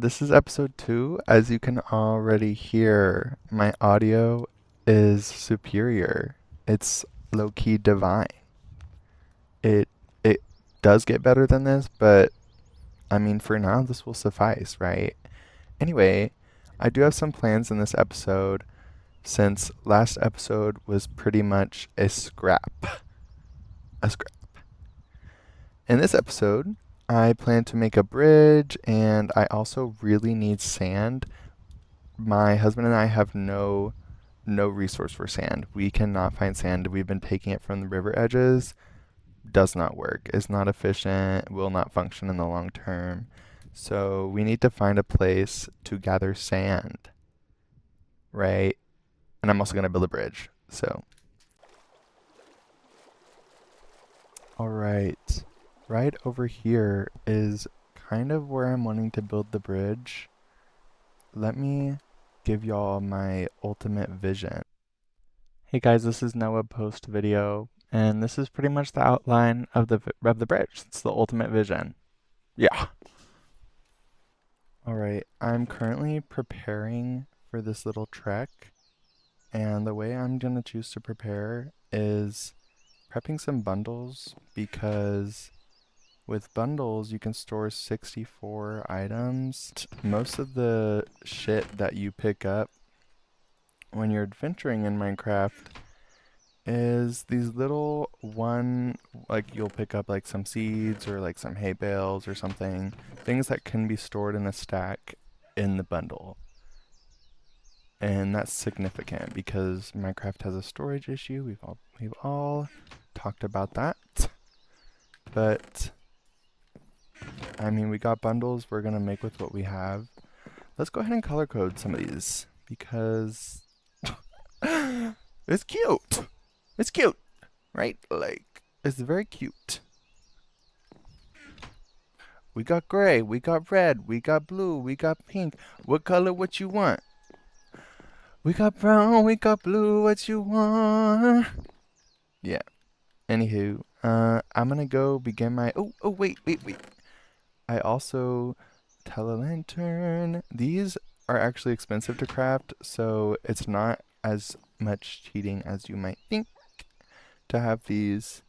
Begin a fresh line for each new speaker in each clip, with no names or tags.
This is episode 2. As you can already hear, my audio is superior. It's low-key divine. It does get better than this, but I mean for now this will suffice, right? Anyway, I do have some plans in this episode since last episode was pretty much a scrap. A scrap. In this episode, I plan to make a bridge and I also really need sand. My husband and I have no resource for sand. We cannot find sand. We've been taking it from the river edges. Does not work. Is not efficient. Will not function in the long term. So we need to find a place to gather sand, right? And I'm also gonna build a bridge. So, all right. Right over here is kind of where I'm wanting to build the bridge. Let me give y'all my ultimate vision. Hey guys, this is Noah post video, and this is pretty much the outline of the bridge. It's the ultimate vision. Yeah. All right, I'm currently preparing for this little trek, and the way I'm gonna choose to prepare is prepping some bundles because with bundles you can store 64 items. Most of the shit that you pick up when you're adventuring in Minecraft is these little like you'll pick up like some seeds or like some hay bales or something, things that can be stored in a stack in the bundle. And that's significant because Minecraft has a storage issue. We've all talked about that. But I mean, we got bundles we're gonna make with what we have. Let's go ahead and color code some of these because it's cute. It's cute, right? Like, it's very cute. We got gray, we got red, we got blue, we got pink. What color what you want? We got brown, we got blue, what you want? Yeah. Anywho, I'm gonna go begin my. Oh, wait. I also tele-lantern. These are actually expensive to craft, so it's not as much cheating as you might think to have these.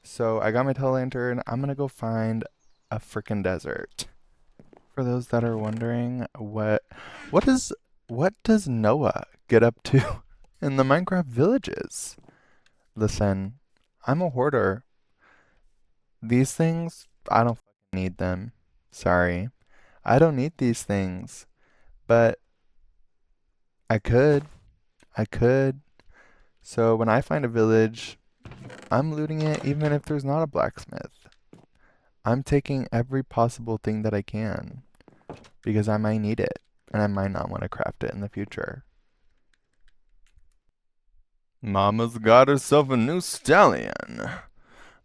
So I got my tele-lantern. I'm gonna go find a frickin' desert. For those that are wondering, what is what does Noah get up to in the Minecraft villages? Listen, I'm a hoarder. These things, I don't fucking need them. Sorry. I don't need these things, but I could. I could. So when I find a village, I'm looting it even if there's not a blacksmith. I'm taking every possible thing that I can because I might need it and I might not want to craft it in the future. Mama's got herself a new stallion.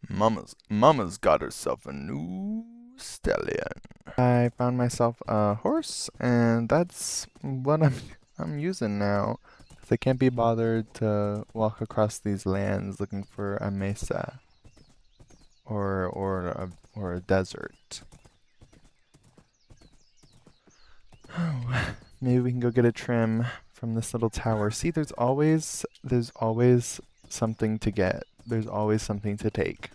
Mama's got herself a new stallion. I found myself a horse, and that's what I'm using now. 'Cause I can't be bothered to walk across these lands looking for a mesa or a desert. Maybe we can go get a trim from this little tower. See, there's always something to get. There's always something to take.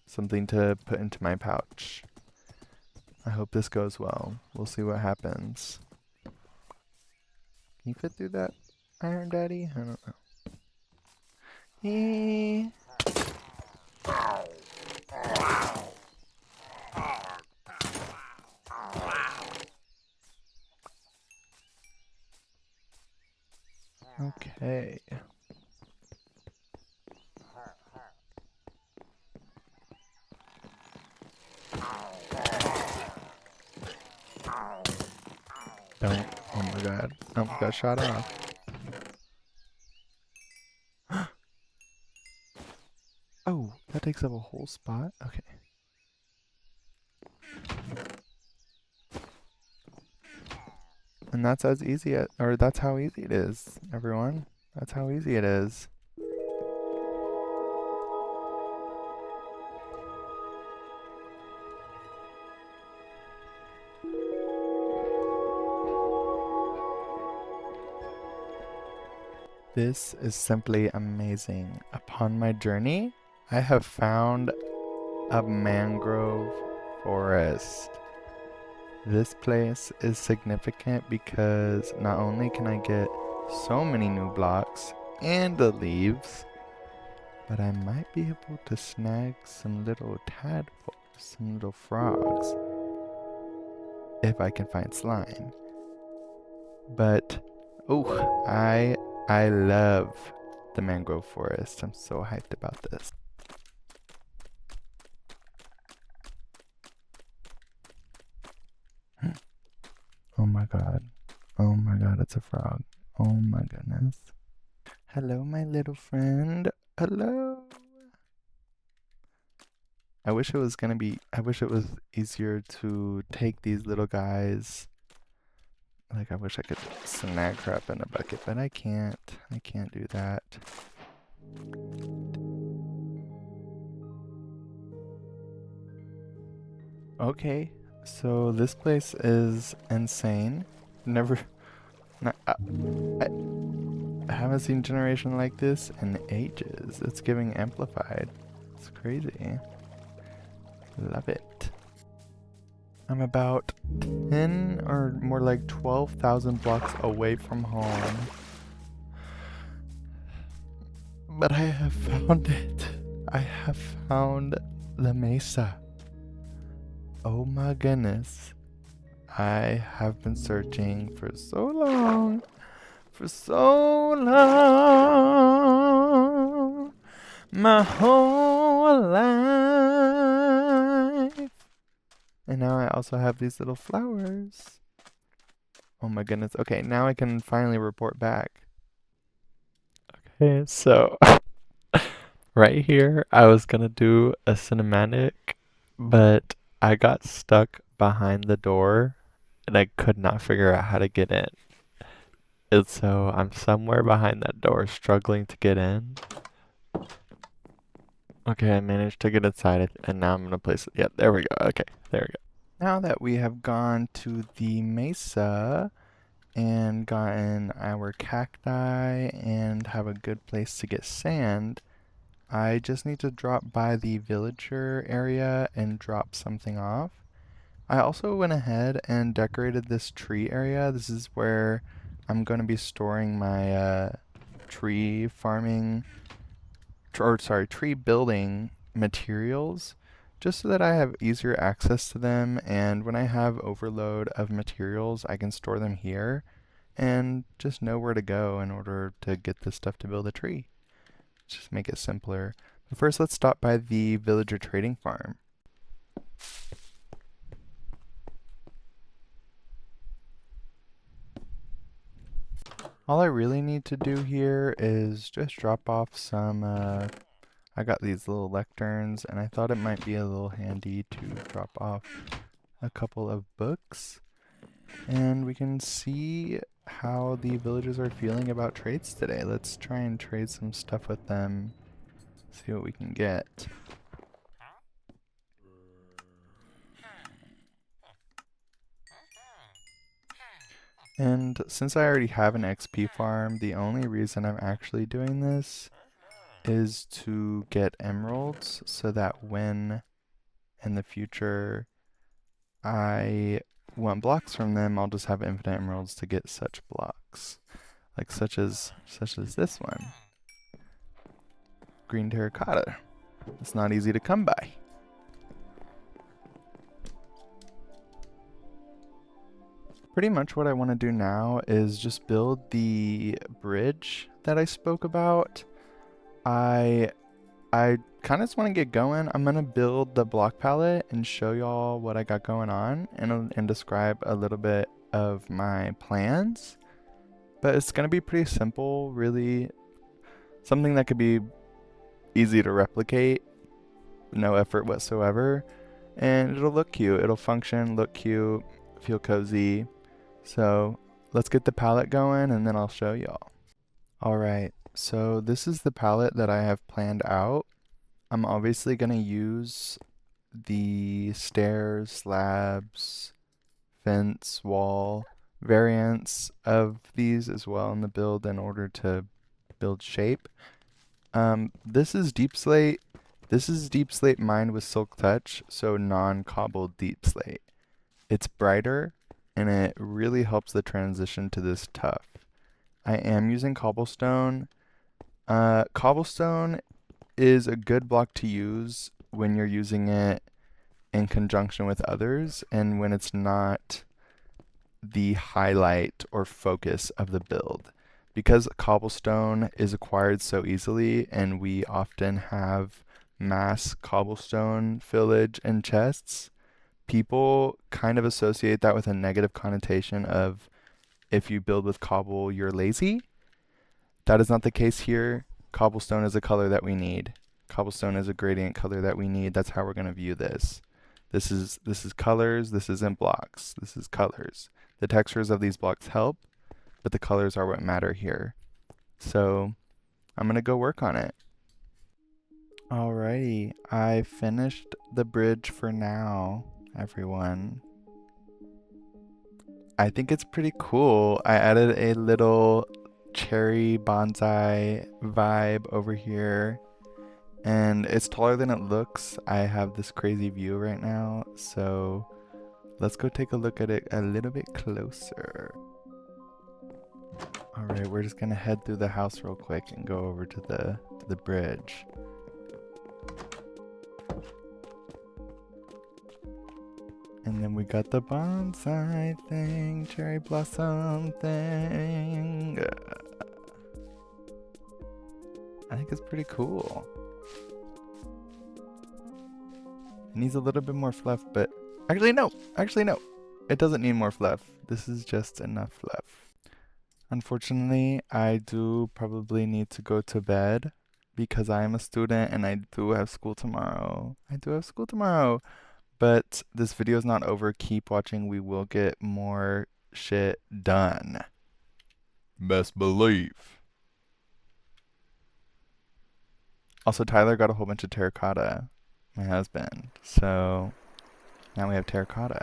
Something to put into my pouch. I hope this goes well. We'll see what happens. Can you fit through that, Iron Daddy? I don't know. Eh. Okay. Don't. Oh my god. Oh, got shot off. Oh, that takes up a whole spot? Okay. And that's as easy as, or that's how easy it is, everyone. That's how easy it is. This is simply amazing. Upon my journey, I have found a mangrove forest. This place is significant because not only can I get so many new blocks and the leaves, but I might be able to snag some little tadpoles, some little frogs, if I can find slime. But, oh, I love the mangrove forest. I'm so hyped about this. Oh my god. Oh my god, it's a frog. Oh my goodness. Hello, my little friend. Hello. I wish it was easier to take these little guys. Like, I wish I could snag crap in a bucket, but I can't. I can't do that. Okay, so this place is insane. Never, I haven't seen generation like this in ages. It's giving amplified. It's crazy. Love it. I'm about 10 or more like 12,000 blocks away from home. But I have found it. I have found the mesa. Oh my goodness. I have been searching for so long. For so long. My whole life. And now I also have these little flowers. Oh my goodness. Okay, now I can finally report back. Okay, so right here, I was gonna do a cinematic, but I got stuck behind the door and I could not figure out how to get in. And so I'm somewhere behind that door struggling to get in. Okay, I managed to get inside it, and now I'm gonna place it. Yeah, there we go. Okay, there we go. Now that we have gone to the mesa and gotten our cacti and have a good place to get sand, I just need to drop by the villager area and drop something off. I also went ahead and decorated this tree area. This is where I'm going to be storing my tree farming, tree building materials, just so that I have easier access to them, and when I have overload of materials, I can store them here and just know where to go in order to get this stuff to build a tree. Just make it simpler. But first, let's stop by the villager trading farm. All I really need to do here is just drop off some, I got these little lecterns, and I thought it might be a little handy to drop off a couple of books. And we can see how the villagers are feeling about trades today. Let's try and trade some stuff with them, see what we can get. And since I already have an XP farm, the only reason I'm actually doing this is to get emeralds so that when in the future I want blocks from them, I'll just have infinite emeralds to get such blocks. Like such as this one. Green terracotta. It's not easy to come by. Pretty much what I want to do now is just build the bridge that I spoke about. I kind of just want to get going. I'm going to build the block palette and show y'all what I got going on and describe a little bit of my plans. But it's going to be pretty simple, really. Something that could be easy to replicate, no effort whatsoever. And it'll look cute. It'll function, look cute, feel cozy. So let's get the palette going and then I'll show y'all. Alright, so this is the palette that I have planned out. I'm obviously going to use the stairs, slabs, fence, wall variants of these as well in the build in order to build shape. This is deep slate. This is deep slate mined with silk touch, so non-cobbled deep slate. It's brighter and it really helps the transition to this tough. I am using cobblestone. Cobblestone is a good block to use when you're using it in conjunction with others and when it's not the highlight or focus of the build. Because cobblestone is acquired so easily and we often have mass cobblestone village and chests, people kind of associate that with a negative connotation of if you build with cobble, you're lazy. That is not the case here. Cobblestone is a color that we need. Cobblestone is a gradient color that we need. That's how we're going to view this. This is colors, this isn't blocks. This is colors. The textures of these blocks help, but the colors are what matter here. So I'm going to go work on it. Alrighty, I finished the bridge for now, everyone. I think it's pretty cool. I added a little cherry bonsai vibe over here, and it's taller than it looks. I have this crazy view right now, so let's go take a look at it a little bit closer. Alright, we're just gonna head through the house real quick and go over to the bridge. And then we got the bonsai thing, cherry blossom thing. I think it's pretty cool. It needs a little bit more fluff, but actually no. It doesn't need more fluff. This is just enough fluff. Unfortunately, I do probably need to go to bed because I am a student and I do have school tomorrow. But this video is not over. Keep watching. We will get more shit done. Best believe. Also, Tyler got a whole bunch of terracotta, my husband. So now we have terracotta.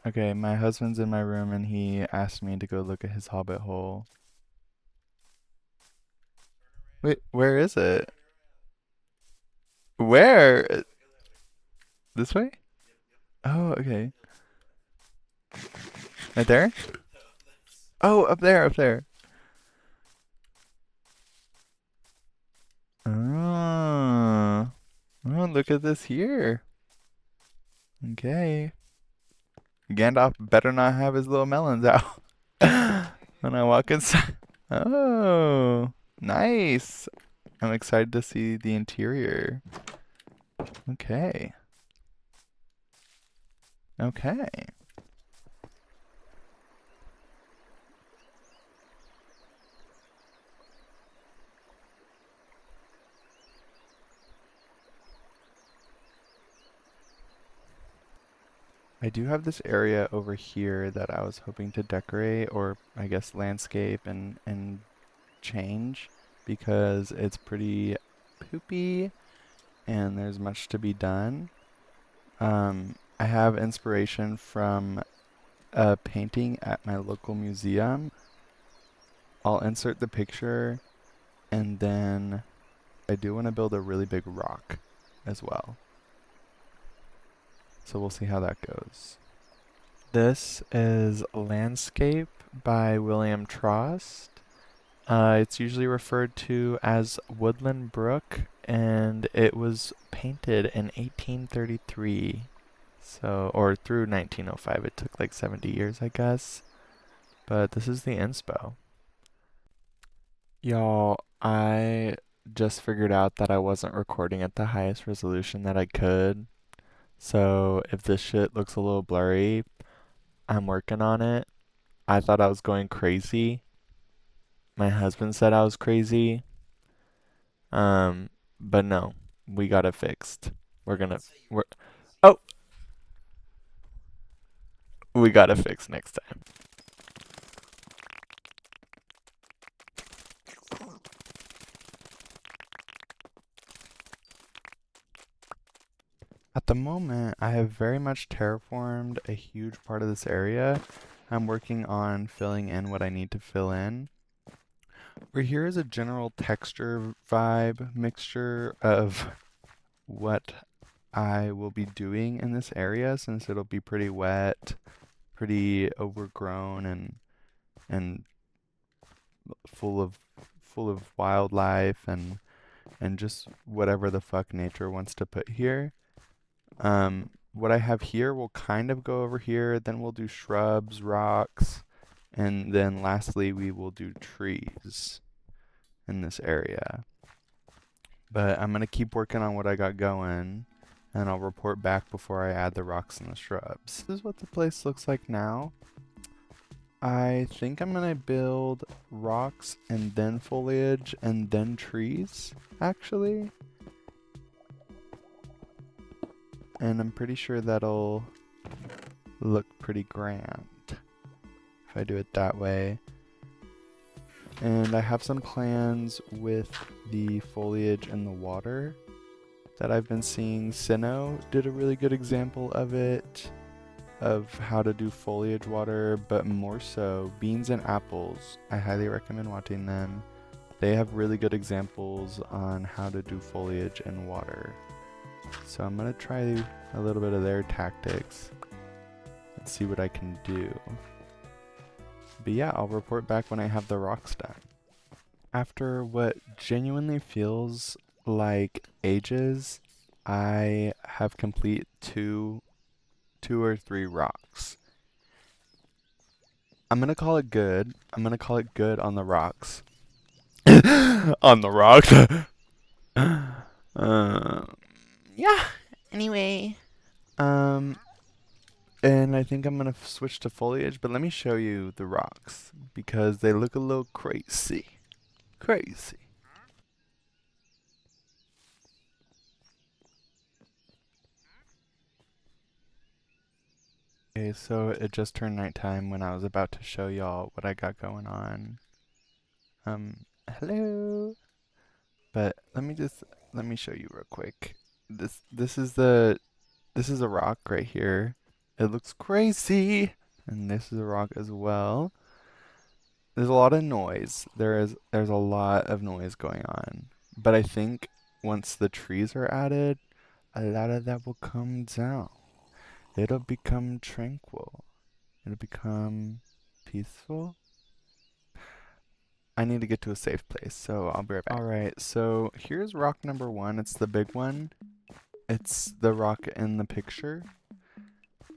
Okay, my husband's in my room and he asked me to go look at his hobbit hole. Wait, where is it? Where? This way? Oh, okay. Right there? Oh, up there. Oh, oh, look at this here. Okay. Gandalf better not have his little melons out when I walk inside. Oh, nice. I'm excited to see the interior. Okay. Okay. I do have this area over here that I was hoping to decorate or I guess landscape and change because it's pretty poopy and there's much to be done. I have inspiration from a painting at my local museum. I'll insert the picture and then I do want to build a really big rock as well. So we'll see how that goes. This is Landscape by William Trost. It's usually referred to as Woodland Brook, and it was painted in 1833. So, or through 1905. It took like 70 years, I guess. But this is the inspo. Y'all, I just figured out that I wasn't recording at the highest resolution that I could. So if this shit looks a little blurry, I'm working on it. I thought I was going crazy. My husband said I was crazy. But no, we got it fixed. We're oh, we got it fixed next time. At the moment, I have very much terraformed a huge part of this area. I'm working on filling in what I need to fill in. Where here is a general texture vibe mixture of what I will be doing in this area, since it'll be pretty wet, pretty overgrown, and full of wildlife and just whatever the fuck nature wants to put here. What I have here will kind of go over here, then we'll do shrubs, rocks, and then lastly we will do trees in this area. But I'm gonna keep working on what I got going, and I'll report back before I add the rocks and the shrubs. This is what the place looks like now. I think I'm gonna build rocks and then foliage and then trees, actually. And I'm pretty sure that'll look pretty grand if I do it that way. And I have some plans with the foliage and the water that I've been seeing. Sinnoh did a really good example of it, of how to do foliage water, but more so Beans and Apples. I highly recommend watching them. They have really good examples on how to do foliage and water. So I'm gonna try a little bit of their tactics and see what I can do. But yeah, I'll report back when I have the rocks done. After what genuinely feels like ages, I have complete two or three rocks. I'm gonna call it good. I'm gonna call it good on the rocks. On the rocks. Yeah. Anyway. And I think I'm gonna switch to foliage, but let me show you the rocks because they look a little crazy. Crazy. Okay, so it just turned nighttime when I was about to show y'all what I got going on. Hello. But let me show you real quick. This is a rock right here. It looks crazy. And this is a rock as well. There's a lot of noise. There's a lot of noise going on. But I think once the trees are added, a lot of that will come down. It'll become tranquil. It'll become peaceful. I need to get to a safe place, so I'll be right back. Alright, so here's rock number 1. It's the big one. It's the rock in the picture.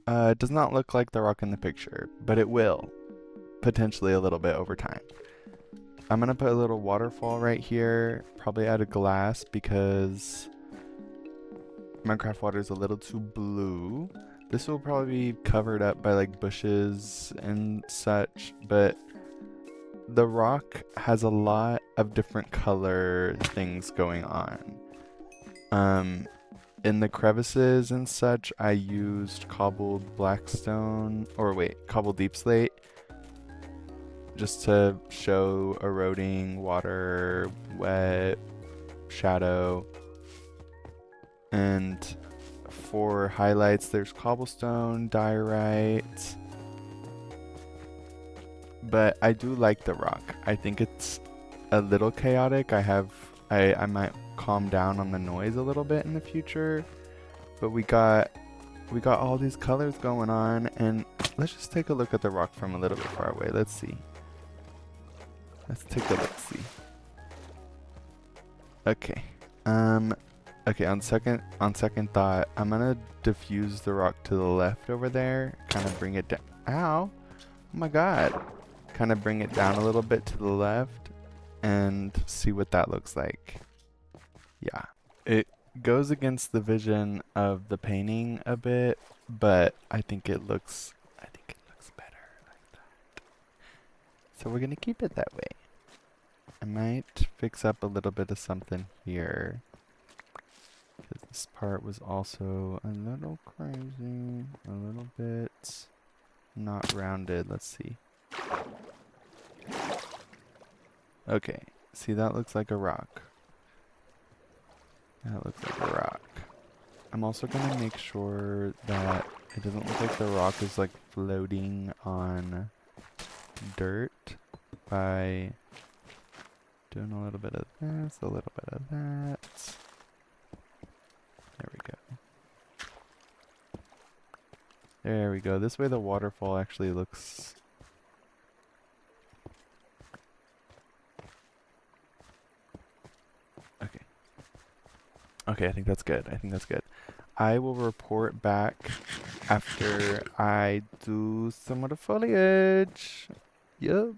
It does not look like the rock in the picture, but it will. Potentially a little bit over time. I'm gonna put a little waterfall right here, probably out of glass because Minecraft water is a little too blue. This will probably be covered up by like bushes and such, but the rock has a lot of different color things going on. In the crevices and such, I used cobbled cobbled deep slate, just to show eroding, water, wet, shadow. And for highlights, there's cobblestone, diorite. But I do like the rock. I think it's a little chaotic. I might calm down on the noise a little bit in the future. But we got all these colors going on, and let's just take a look at the rock from a little bit far away. Let's see. Let's take a look see. Okay. Okay, on second thought, I'm gonna diffuse the rock to the left over there, kind of bring it down. Ow! Oh my god. Kind of bring it down a little bit to the left and see what that looks like. Yeah. It goes against the vision of the painting a bit, but I think it looks better like that. So we're gonna keep it that way. I might fix up a little bit of something here, because this part was also a little crazy, a little bit not rounded. Let's see. Okay, see, that looks like a rock. That looks like a rock. I'm also gonna make sure that it doesn't look like the rock is like floating on dirt by doing a little bit of this, a little bit of that. There we go. There we go. This way the waterfall actually looks... Okay. Okay, I think that's good. I think that's good. I will report back after I do some of the foliage. Yup.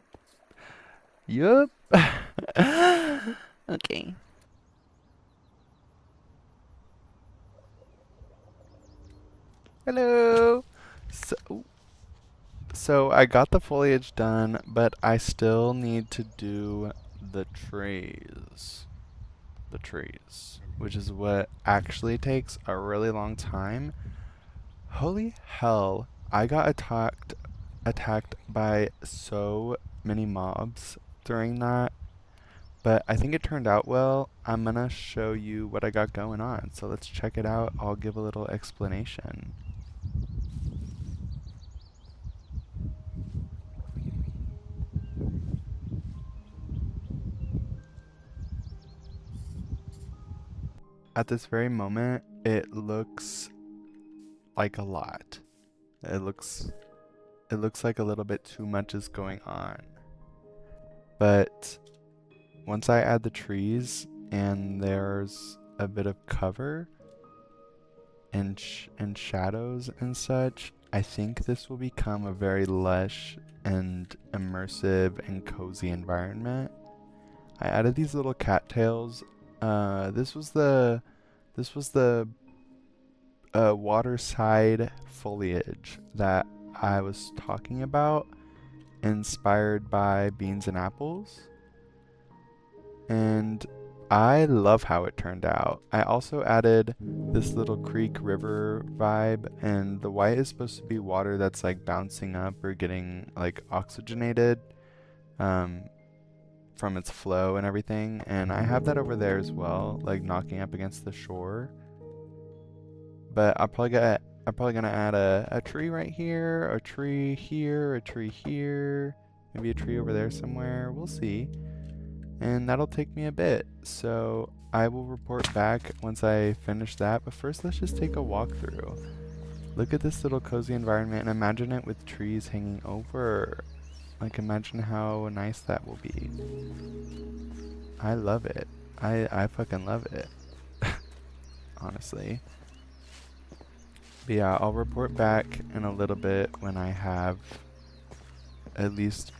Yup. Okay. Hello. So I got the foliage done, but I still need to do the trees. The trees, which is what actually takes a really long time. Holy hell, I got attacked by so many mobs during that, but I think it turned out well. I'm gonna show you what I got going on, so let's check it out. I'll give a little explanation. At this very moment, it looks like a lot. It looks like a little bit too much is going on. But once I add the trees and there's a bit of cover and shadows and such, I think this will become a very lush and immersive and cozy environment. I added these little cattails. This was the waterside foliage that I was talking about, inspired by beans and apples. And I love how it turned out. I also added this little creek river vibe, and the white is supposed to be water that's like bouncing up or getting like oxygenated from its flow and everything. And I have that over there as well, like knocking up against the shore. But I'm probably gonna add a tree right here, a tree here, a tree here, maybe a tree over there somewhere. We'll see. And that'll take me a bit, so I will report back once I finish that. But first, let's just take a walk through. Look at this little cozy environment and imagine it with trees hanging over. Like, imagine how nice that will be. I love it. I fucking love it. Honestly. But yeah, I'll report back in a little bit when I have at least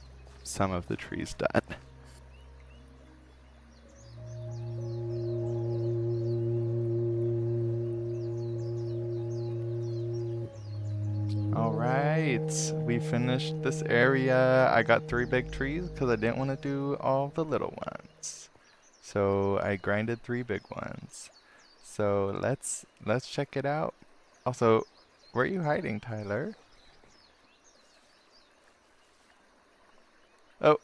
some of the trees done. Alright, we finished this area. I got 3 big trees because I didn't want to do all the little ones. So I grinded 3 big ones. So let's check it out. Also, where are you hiding, Tyler? Oh.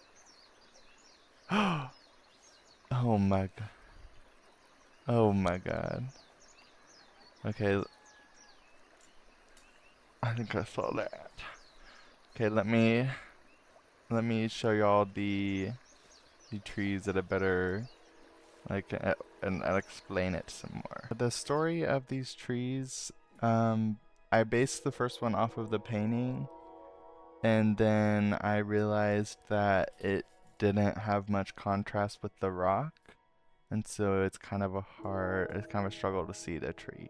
Oh my god. Oh my god. Okay, I think I saw that. Okay, let me show y'all the trees at a better and I'll explain it some more. The story of these trees, I based the first one off of the painting, and then I realized that it didn't have much contrast with the rock, and so it's kind of a struggle to see the tree.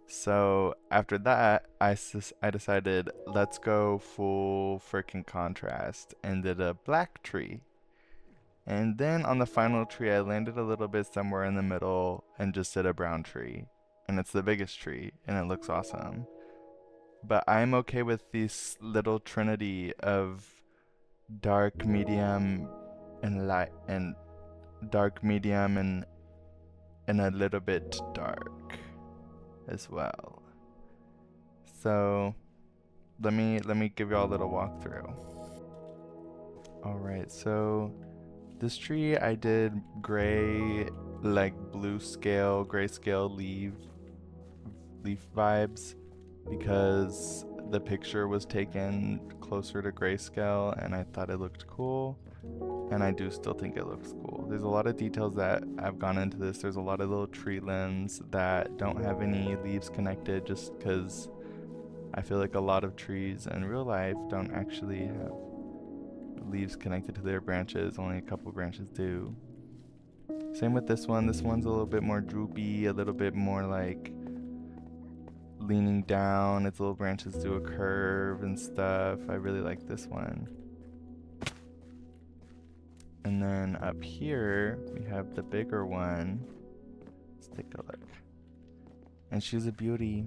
So after that, I decided let's go full freaking contrast and did a black tree. And then on the final tree, I landed a little bit somewhere in the middle and just did a brown tree. And it's the biggest tree, and it looks awesome. But I'm okay with this little trinity of dark, medium, and light, and dark, medium, and a little bit dark as well. So let me give y'all a little walkthrough. Alright, so this tree I did gray, like blue scale, grayscale leaf leaf vibes because the picture was taken closer to grayscale and I thought it looked cool. And I do still think it looks cool. There's a lot of details that have gone into this. There's a lot of little tree limbs that don't have any leaves connected just because I feel like a lot of trees in real life don't actually have leaves connected to their branches. Only a couple branches do. Same with this one. This one's a little bit more droopy, a little bit more like leaning down. Its little branches do a curve and stuff. I really like this one. And then up here, we have the bigger one. Let's take a look. And she's a beauty.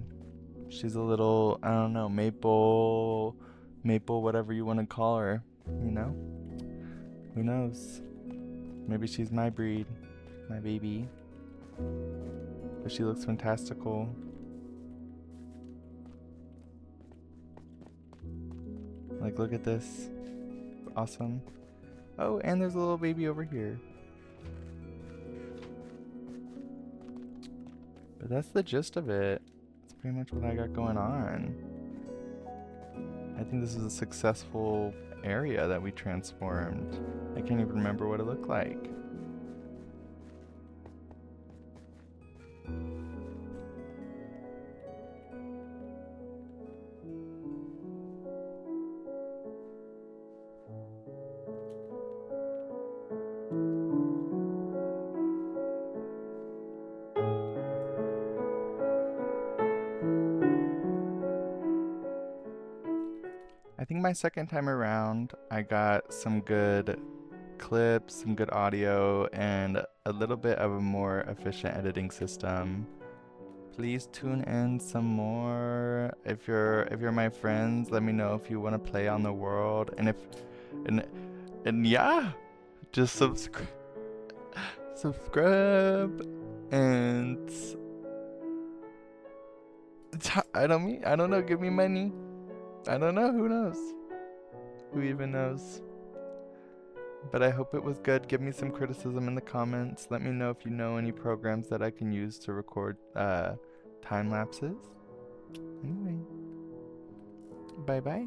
She's a little, I don't know, maple, whatever you want to call her, you know? Who knows? Maybe she's my breed, my baby. But she looks fantastical. Like, look at this. It's awesome. Oh, and there's a little baby over here. But that's the gist of it. That's pretty much what I got going on. I think this is a successful area that we transformed. I can't even remember what it looked like. I think my second time around, I got some good clips, some good audio, and a little bit of a more efficient editing system. Please tune in some more. If you're my friends, let me know if you want to play on the world, and yeah, just subscribe, and I don't know. Give me money. I don't know. Who knows? Who even knows? But I hope it was good. Give me some criticism in the comments. Let me know if you know any programs that I can use to record time lapses. Anyway, bye bye.